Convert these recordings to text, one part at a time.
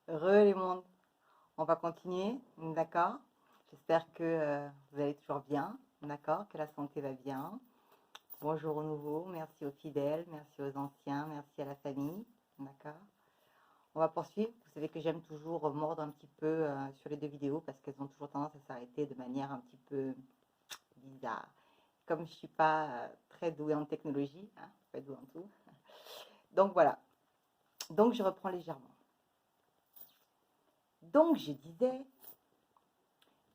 Re les mondes, on va continuer, d'accord? J'espère que vous allez toujours bien, d'accord? Que la santé va bien. Bonjour aux nouveaux, merci aux fidèles, merci aux anciens, merci à la famille, d'accord? On va poursuivre. Vous savez que j'aime toujours mordre un petit peu sur les deux vidéos parce qu'elles ont toujours tendance à s'arrêter de manière un petit peu bizarre. Comme je ne suis pas très douée en technologie, hein, pas douée en tout. Donc voilà, donc je reprends légèrement. Donc je disais,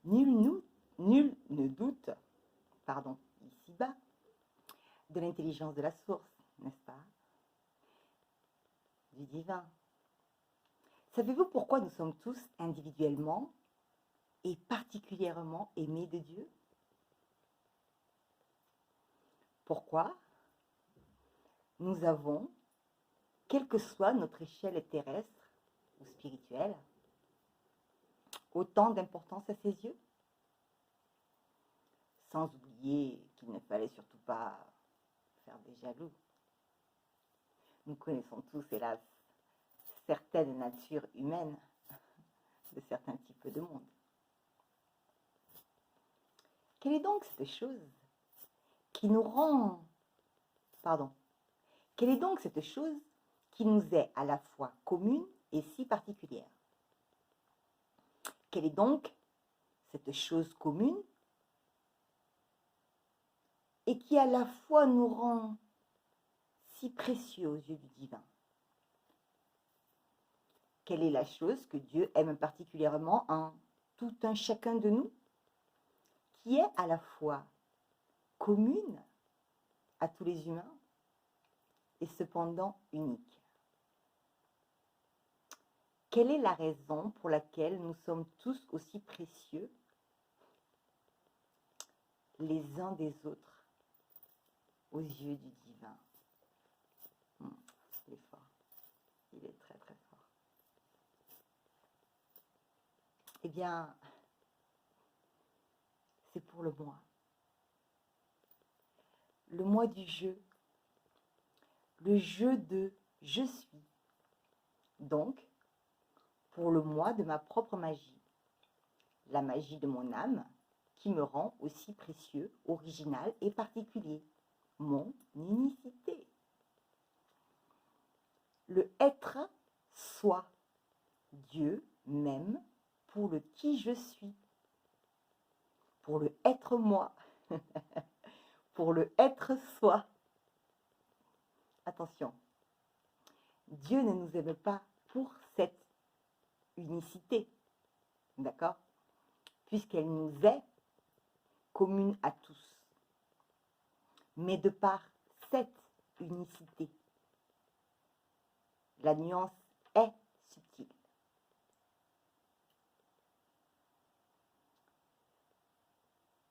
nul ne doute, pardon, ici-bas, de l'intelligence de la source, n'est-ce pas? Du divin. Savez-vous pourquoi nous sommes tous individuellement et particulièrement aimés de Dieu? Pourquoi nous avons, quelle que soit notre échelle terrestre ou spirituelle, autant d'importance à ses yeux? Sans oublier qu'il ne fallait surtout pas faire des jaloux. Nous connaissons tous, hélas, certaines natures humaines de certains types de monde. Quelle est donc cette chose qui nous rend... Pardon. Quelle est donc cette chose qui nous est à la fois commune et si particulière? Quelle est donc cette chose commune et qui à la fois nous rend si précieux aux yeux du divin? Quelle est la chose que Dieu aime particulièrement en tout un chacun de nous, qui est à la fois commune à tous les humains et cependant unique? Quelle est la raison pour laquelle nous sommes tous aussi précieux les uns des autres aux yeux du divin? Il est fort, il est très très fort. Eh bien, c'est pour le moi du jeu, le jeu de je suis. Donc, pour le moi de ma propre magie, la magie de mon âme qui me rend aussi précieux, original et particulier, mon unicité. Le être soi, Dieu m'aime pour le qui je suis, pour le être moi, pour le être soi. Attention, Dieu ne nous aime pas pour cette unicité, d'accord? Puisqu'elle nous est commune à tous. Mais de par cette unicité, la nuance est subtile.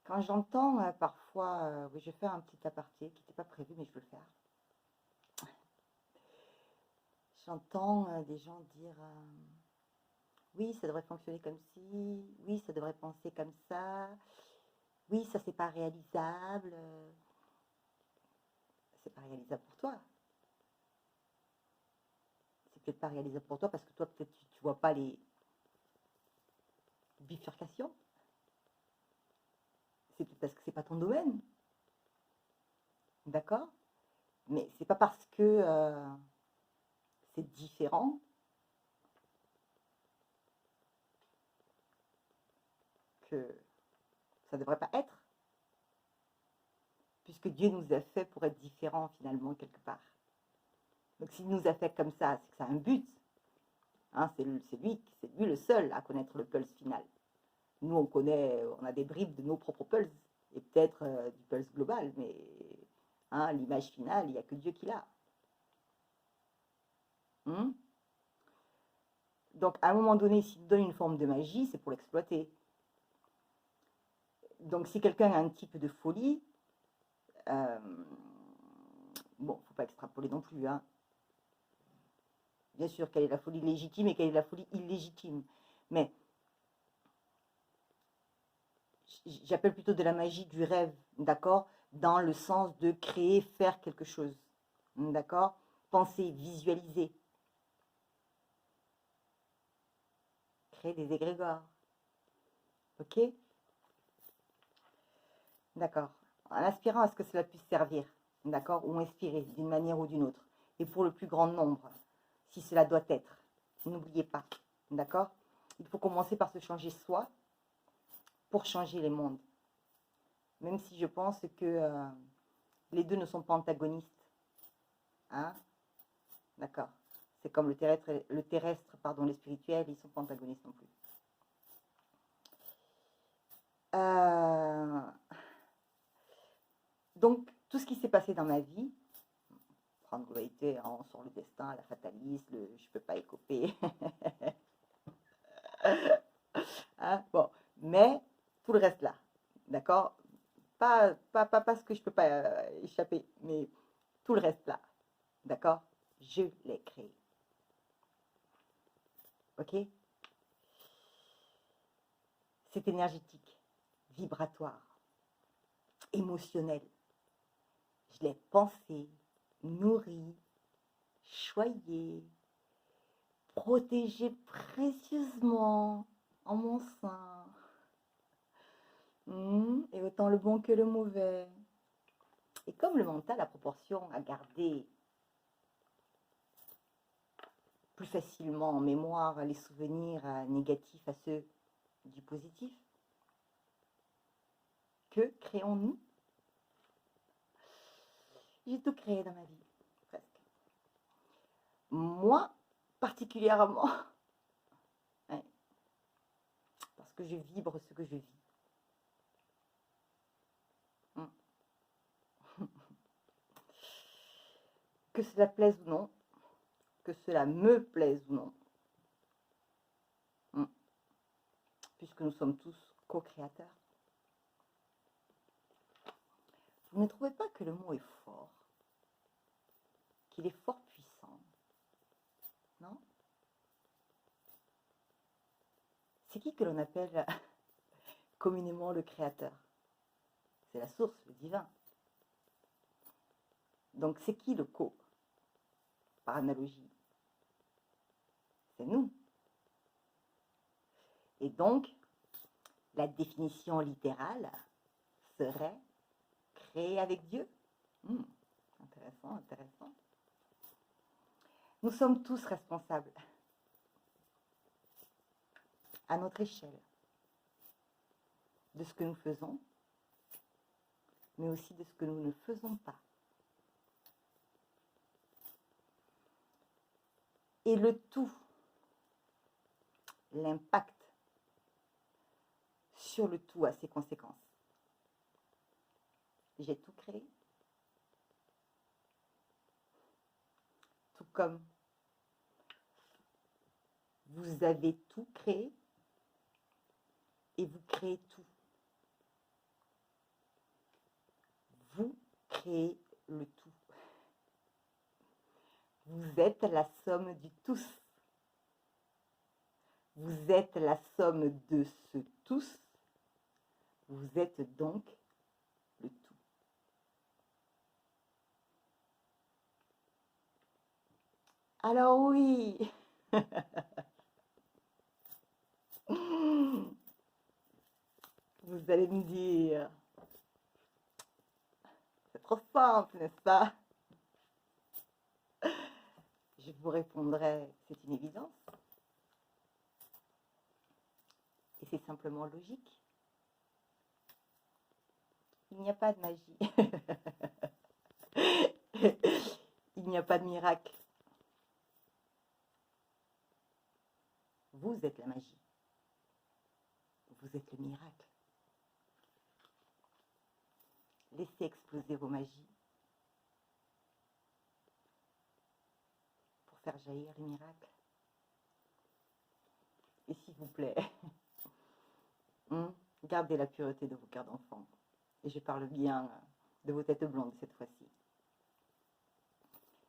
Quand j'entends parfois, oui, je vais faire un petit aparté qui n'était pas prévu, mais je veux le faire. J'entends des gens dire oui, ça devrait fonctionner comme ci, oui, ça devrait penser comme ça, oui, ça c'est pas réalisable. C'est pas réalisable pour toi. C'est peut-être pas réalisable pour toi parce que toi, peut-être, tu vois pas les bifurcations. C'est peut-être parce que c'est pas ton domaine. D'accord? Mais c'est pas parce que c'est différent que ça devrait pas être. Puisque Dieu nous a fait pour être différents finalement quelque part. Donc s'il nous a fait comme ça, c'est que ça a un but. Hein, c'est lui le seul à connaître le pulse final. Nous, on a des bribes de nos propres pulses, et peut-être du pulse global, mais hein, l'image finale, il n'y a que Dieu qui l'a. Donc, à un moment donné, s'il donne une forme de magie, c'est pour l'exploiter. Donc, si quelqu'un a un type de folie, bon, il ne faut pas extrapoler non plus, hein. Bien sûr, quelle est la folie légitime et quelle est la folie illégitime. Mais j'appelle plutôt de la magie du rêve, d'accord? Dans le sens de créer, faire quelque chose, d'accord? Penser, visualiser. créer des égrégores. Ok? D'accord. En aspirant à ce que cela puisse servir, d'accord? Ou inspirer d'une manière ou d'une autre. Et pour le plus grand nombre, si cela doit être. N'oubliez pas, d'accord? Il faut commencer par se changer soi pour changer les mondes. Même si je pense que les deux ne sont pas antagonistes. Hein? D'accord. C'est comme pardon, les spirituels, ils ne sont pas antagonistes non plus. Donc, tout ce qui s'est passé dans ma vie, prendre globalité, hein, sur le destin, la fatalisme, je ne peux pas écoper. Hein? Bon, mais tout le reste là, d'accord? Pas ce que je ne peux pas échapper, mais tout le reste là, d'accord? Je l'ai créé. Ok? C'est énergétique, vibratoire, émotionnel. Je l'ai pensé, nourri, choyé, protégé précieusement en mon sein. Et autant le bon que le mauvais. Et comme le mental a proportion à garder plus facilement en mémoire les souvenirs négatifs à ceux du positif, que créons-nous? J'ai tout créé dans ma vie, presque. Moi, particulièrement, ouais, parce que je vibre ce que je vis. Que cela plaise ou non, que cela me plaise ou non, puisque nous sommes tous co-créateurs. Vous ne trouvez pas que le mot est fort, qu'il est fort puissant, non? C'est qui que l'on appelle communément le créateur? C'est la source, le divin. Donc c'est qui le co? Par analogie, c'est nous. Et donc, la définition littérale serait créer avec Dieu. Intéressant, intéressant. Nous sommes tous responsables, à notre échelle, de ce que nous faisons, mais aussi de ce que nous ne faisons pas. Et le tout, l'impact sur le tout a ses conséquences. J'ai tout créé, tout comme vous avez tout créé et vous créez tout. Vous créez le tout. Vous êtes la somme du tous. Vous êtes la somme de ce tous. Vous êtes donc le tout. Alors oui, vous allez me dire, c'est trop simple, n'est-ce pas? Je vous répondrai, c'est une évidence. Et c'est simplement logique. Il n'y a pas de magie. Il n'y a pas de miracle. Vous êtes la magie. Vous êtes le miracle. Laissez exploser vos magies pour faire jaillir les miracles. Et s'il vous plaît, gardez la pureté de vos cœurs d'enfant. Et je parle bien de vos têtes blondes cette fois-ci.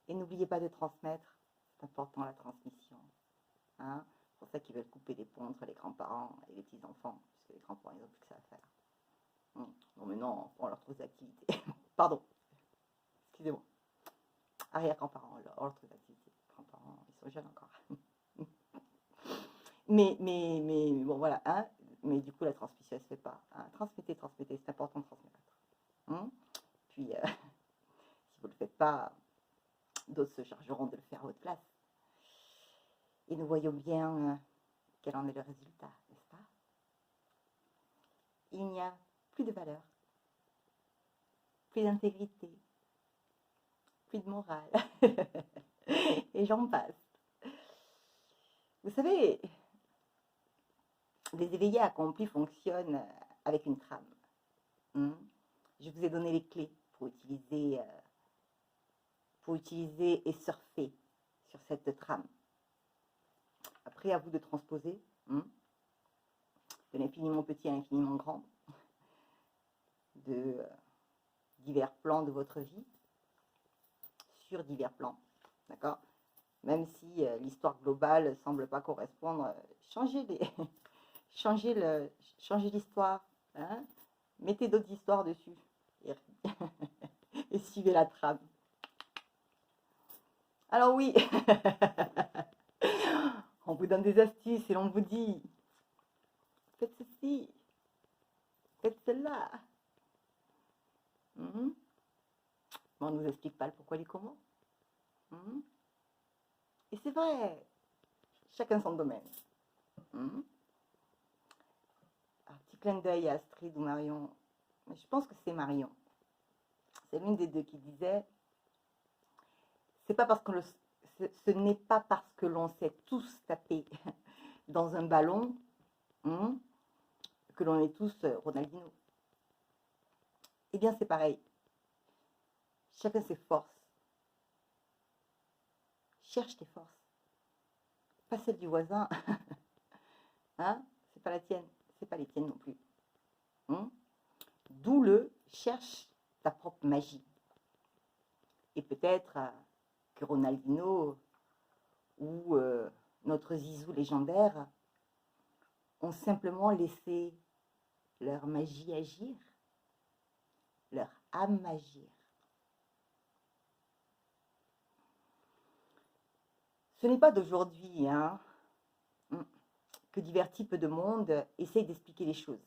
Et n'oubliez pas de transmettre, c'est important la transmission. Hein? C'est pour ça qu'ils veulent couper les ponts entre les grands-parents et les petits-enfants, puisque les grands-parents, ils n'ont plus que ça à faire. Non mais non, on leur trouve des activités. Pardon, excusez-moi. Arrière-grands-parents, on leur trouve des activités. Grands-parents, ils sont jeunes encore. bon, voilà. Hein, mais du coup, la transmission, elle ne se fait pas. Hein. Transmettez, transmettez. C'est important de transmettre. Hein. Puis, si vous ne le faites pas, d'autres se chargeront de le faire à votre place. Et nous voyons bien quel en est le résultat, n'est-ce pas? Il n'y a plus de valeur, plus d'intégrité, plus de morale. Et j'en passe. Vous savez, les éveillés accomplis fonctionnent avec une trame. Je vous ai donné les clés pour utiliser et surfer sur cette trame. Après, à vous de transposer de l'infiniment petit à l'infiniment grand, de divers plans de votre vie, sur divers plans, d'accord? Même si l'histoire globale ne semble pas correspondre, changez l'histoire, hein? Mettez d'autres histoires dessus et suivez la trame. Alors oui, on vous donne des astuces et l'on vous dit, faites ceci, faites cela. Mais on ne nous explique pas le pourquoi du comment. Et c'est vrai, chacun son domaine. Un petit clin d'œil à Astrid ou Marion, mais je pense que c'est Marion. C'est l'une des deux qui disait, c'est pas parce que ce n'est pas parce que l'on s'est tous tapés dans un ballon que l'on est tous Ronaldinho. Eh bien, c'est pareil. Chacun ses forces. Cherche tes forces. Pas celle du voisin. Hein? C'est pas la tienne. C'est pas les tiennes non plus. D'où le cherche ta propre magie. Et peut-être que Ronaldinho ou notre Zizou légendaire ont simplement laissé leur magie agir, leur âme agir. Ce n'est pas d'aujourd'hui que divers types de monde essayent d'expliquer les choses.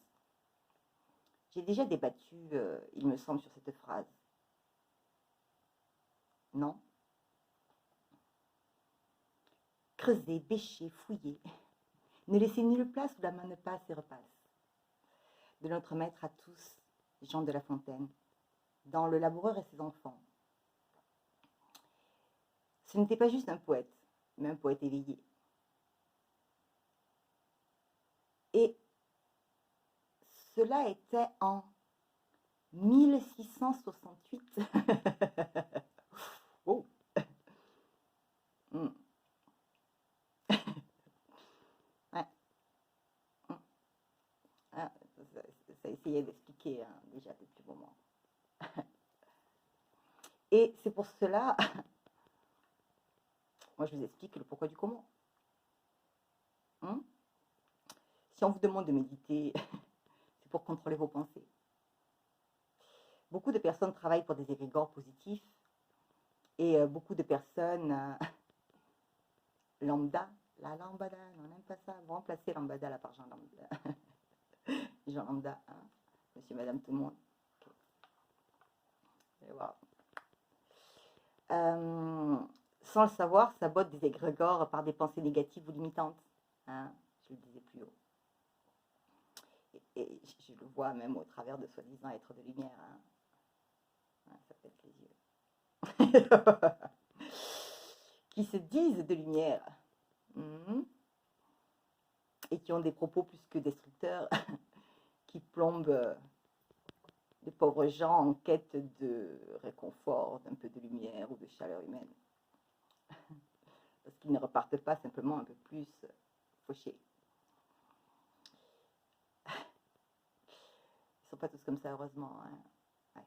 J'ai déjà débattu, il me semble, sur cette phrase. Non? Creuser, bêcher, fouiller. Ne laissez nulle place où la main ne passe et repasse. De notre maître à tous, Jean de La Fontaine, dans Le Laboureur et ses enfants. Ce n'était pas juste un poète, mais un poète éveillé. Et cela était en 1668. Oh. Ouais. Ah, ça essayait d'expliquer déjà depuis un moment. Et c'est pour cela, moi je vous explique le pourquoi du comment. Si on vous demande de méditer, c'est pour contrôler vos pensées. Beaucoup de personnes travaillent pour des égrégores positifs et beaucoup de personnes lambda, la lambada, on n'aime pas ça, vous remplacez lambda là par Jean Lambda. Jean Lambda, monsieur, madame, tout le monde. Okay. Voilà. Sans le savoir, sabote des égrégores par des pensées négatives ou limitantes. Je le disais plus haut. Et je le vois même au travers de soi-disant êtres de lumière. Ça pète les yeux. Qui se disent de lumière. Et qui ont des propos plus que destructeurs, qui plombent les pauvres gens en quête de réconfort, d'un peu de lumière ou de chaleur humaine. Parce qu'ils ne repartent pas simplement un peu plus fauchés. Ils ne sont pas tous comme ça, heureusement. Ouais.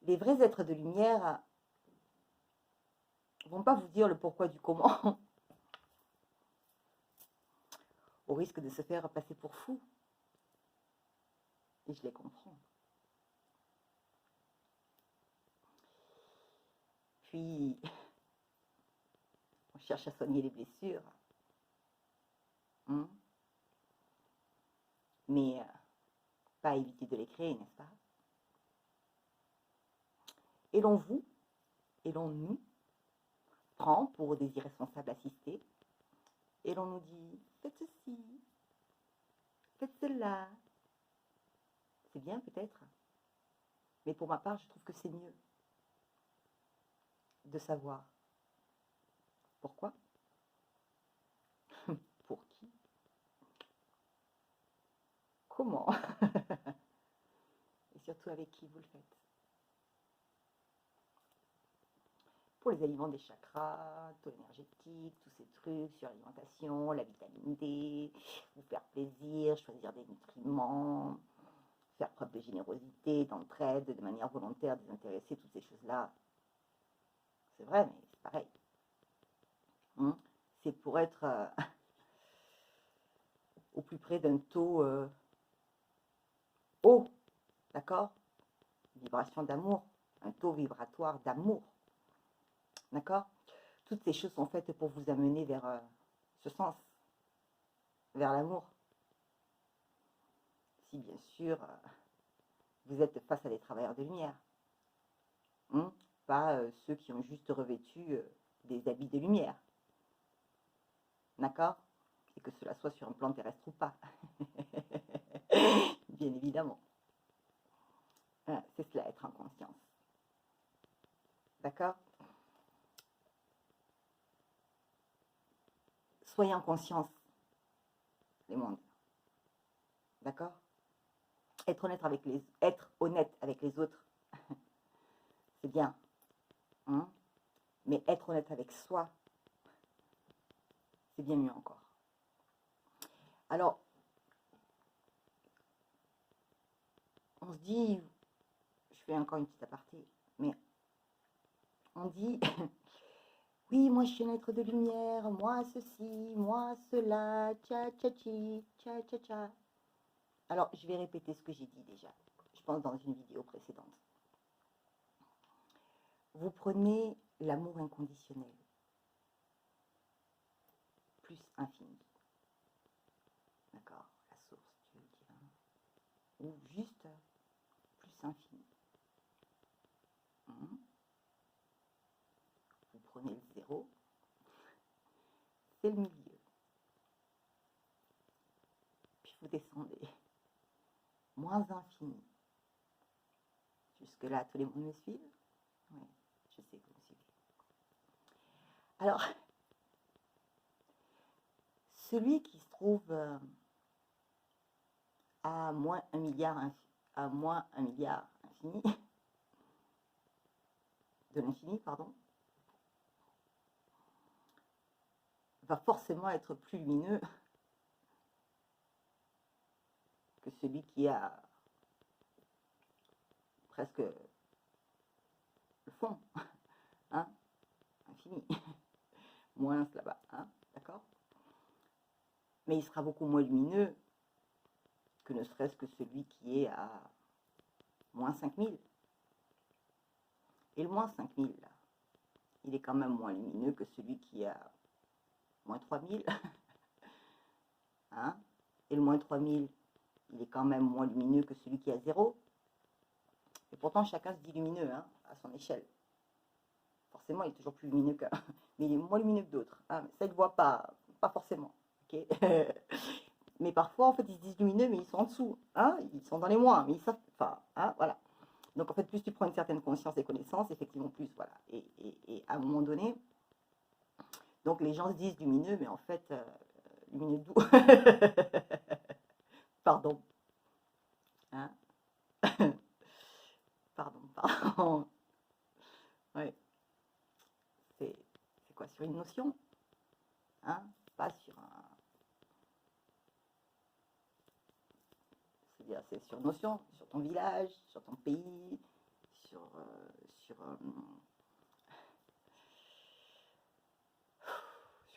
Les vrais êtres de lumière ne vont pas vous dire le pourquoi du comment, au risque de se faire passer pour fou. Et je les comprends. Puis, cherche à soigner les blessures, hein, mais pas à éviter de les créer, n'est-ce pas? Et l'on vous, et l'on nous, prend pour des irresponsables assistés, et l'on nous dit, faites ceci, faites cela. C'est bien peut-être, mais pour ma part, je trouve que c'est mieux de savoir pourquoi, pour qui, comment, et surtout avec qui vous le faites. Pour les aliments des chakras, taux énergétique, tous ces trucs sur l'alimentation, la vitamine D, vous faire plaisir, choisir des nutriments, faire preuve de générosité, d'entraide, de manière volontaire, désintéressée, toutes ces choses-là. C'est vrai, mais c'est pareil. C'est pour être au plus près d'un taux haut, d'accord? Vibration d'amour, un taux vibratoire d'amour, d'accord? Toutes ces choses sont faites pour vous amener vers ce sens, vers l'amour. Si bien sûr, vous êtes face à des travailleurs de lumière, pas ceux qui ont juste revêtu des habits de lumière, d'accord? Et que cela soit sur un plan terrestre ou pas, bien évidemment. C'est cela, être en conscience. D'accord? Soyez en conscience, les mondes. D'accord? Être honnête avec les autres, c'est bien. Mais être honnête avec soi, c'est bien mieux encore. Alors, on se dit, je fais encore une petite aparté, mais on dit, oui, moi je suis un être de lumière, moi ceci, moi cela, tcha tcha chi, tcha tcha tcha. Alors, je vais répéter ce que j'ai dit déjà, je pense dans une vidéo précédente. Vous prenez l'amour inconditionnel, plus infini. D'accord? La source, tu veux dire. Ou juste plus infini. Vous prenez le zéro, c'est le milieu. Puis vous descendez. Moins infini. Jusque-là, tous les monde me suivent? Oui, je sais que vous me suivez. Alors, celui qui se trouve à moins 1 milliard infini, de l'infini, pardon, va forcément être plus lumineux que celui qui a presque le fond, hein, infini, moins là-bas, hein, d'accord? Mais il sera beaucoup moins lumineux que ne serait-ce que celui qui est à moins 5000. Et le moins 5000, là, il est quand même moins lumineux que celui qui est à moins 3000. Hein? Et le moins 3000, il est quand même moins lumineux que celui qui est à 0. Et pourtant, chacun se dit lumineux, hein, à son échelle. Forcément, il est toujours plus lumineux qu'un, mais il est moins lumineux que d'autres. Hein, ça, ils ne voient pas forcément. Okay. Mais parfois, en fait, ils se disent lumineux, mais ils sont en dessous. Hein, ils sont dans les moins, mais ils savent. Enfin, hein, voilà. Donc, en fait, plus tu prends une certaine conscience et connaissance, effectivement, plus, voilà. Et à un moment donné, donc les gens se disent lumineux, mais en fait, lumineux d'où? Pardon. Hein? Pardon. Ouais. C'est quoi? Sur une notion? Hein? Pas sur un... C'est-à-dire, c'est sur notion, sur ton village, sur ton pays, sur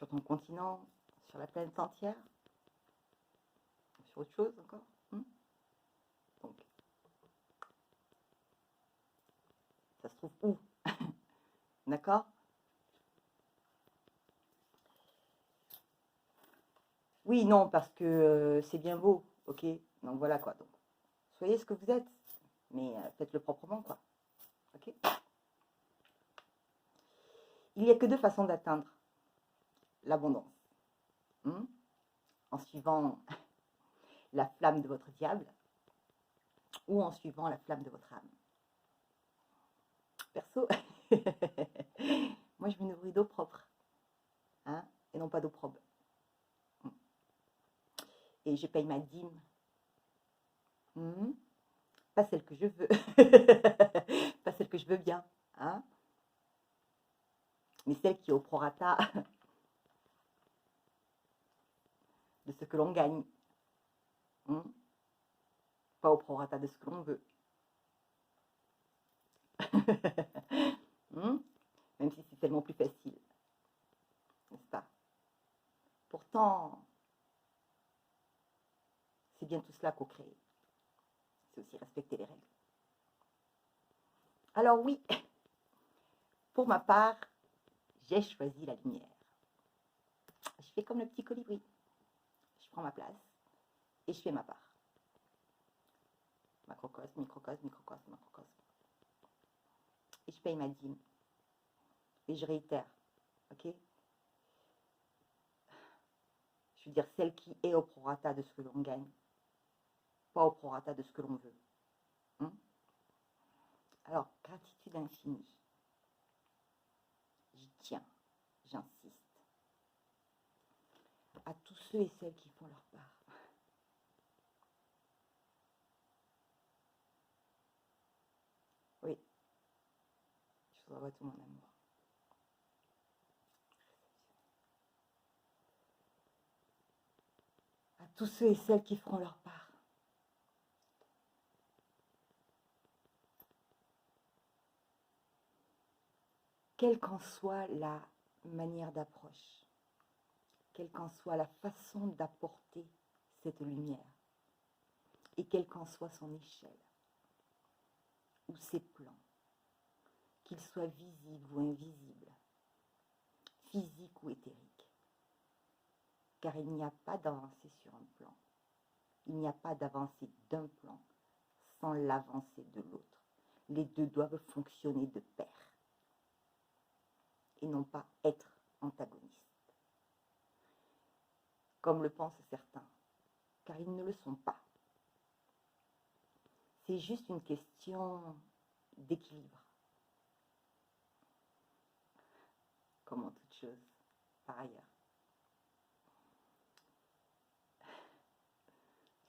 ton continent, sur la planète entière, sur autre chose encore. Donc, ça se trouve où? D'accord? Oui, non, parce que c'est bien beau, ok? Donc voilà quoi. Donc, soyez ce que vous êtes, mais faites-le proprement, quoi. Ok? Il n'y a que deux façons d'atteindre l'abondance. Hmm, en suivant la flamme de votre diable ou en suivant la flamme de votre âme. Perso, moi je me nourris d'eau propre, hein, et non pas d'eau probe. Et je paye ma dîme. Hmm, pas celle que je veux, pas celle que je veux bien, hein, mais celle qui est au prorata de ce que l'on gagne, hmm, pas au prorata de ce que l'on veut. Hmm, même si c'est tellement plus facile, n'est-ce pas? Pourtant, c'est bien tout cela qu'au créé. C'est aussi respecter les règles. Alors oui, pour ma part, j'ai choisi la lumière. Je fais comme le petit colibri. Je prends ma place et je fais ma part. Macrocosme, microcosme, microcosme, macrocosme. Et je paye ma dîme. Et je réitère, ok? Je veux dire, celle qui est au prorata de ce que l'on gagne, pas au prorata de ce que l'on veut. Hein? Alors, gratitude infinie. J'y tiens, j'insiste. À tous ceux et celles qui font leur part. Oui, je vous envoie tout mon amour. À tous ceux et celles qui feront leur part. Quelle qu'en soit la manière d'approche, quelle qu'en soit la façon d'apporter cette lumière, et quelle qu'en soit son échelle, ou ses plans, qu'ils soient visibles ou invisibles, physiques ou éthériques. Car il n'y a pas d'avancée sur un plan. Il n'y a pas d'avancée d'un plan sans l'avancée de l'autre. Les deux doivent fonctionner de pair et non pas être antagonistes, comme le pensent certains, car ils ne le sont pas. C'est juste une question d'équilibre, comme en toute chose par ailleurs.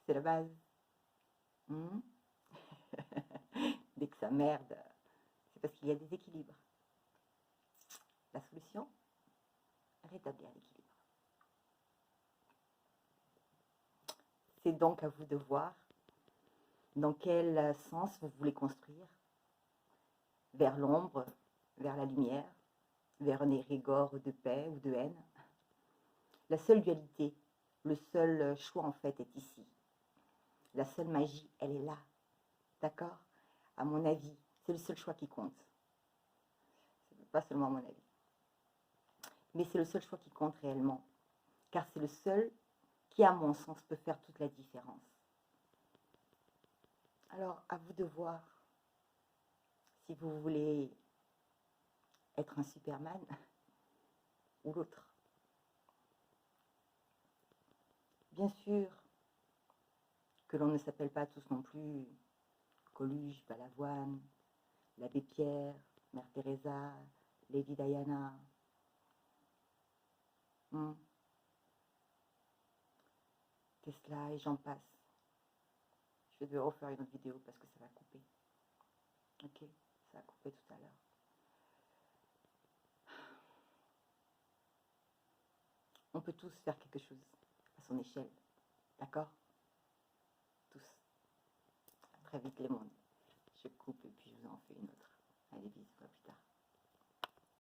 C'est la base. Hmm? Dès que ça merde, c'est parce qu'il y a des équilibres. La solution, rétablir l'équilibre. C'est donc à vous de voir dans quel sens vous voulez construire, vers l'ombre, vers la lumière, vers un érégore de paix ou de haine. La seule dualité, le seul choix en fait est ici. La seule magie, elle est là. D'accord? À mon avis, c'est le seul choix qui compte. Pas seulement à mon avis. Mais c'est le seul choix qui compte réellement. Car c'est le seul qui, à mon sens, peut faire toute la différence. Alors, à vous de voir si vous voulez être un Superman ou l'autre. Bien sûr que l'on ne s'appelle pas tous non plus Coluche, Balavoine, l'abbé Pierre, Mère Teresa, Lady Diana. Tesla et j'en passe. Je vais devoir refaire une autre vidéo parce que ça va couper. Ok, ça a coupé tout à l'heure. On peut tous faire quelque chose à son échelle. D'accord? Tous. À très vite les mondes. Je coupe et puis je vous en fais une autre. Allez, bisous, à plus tard.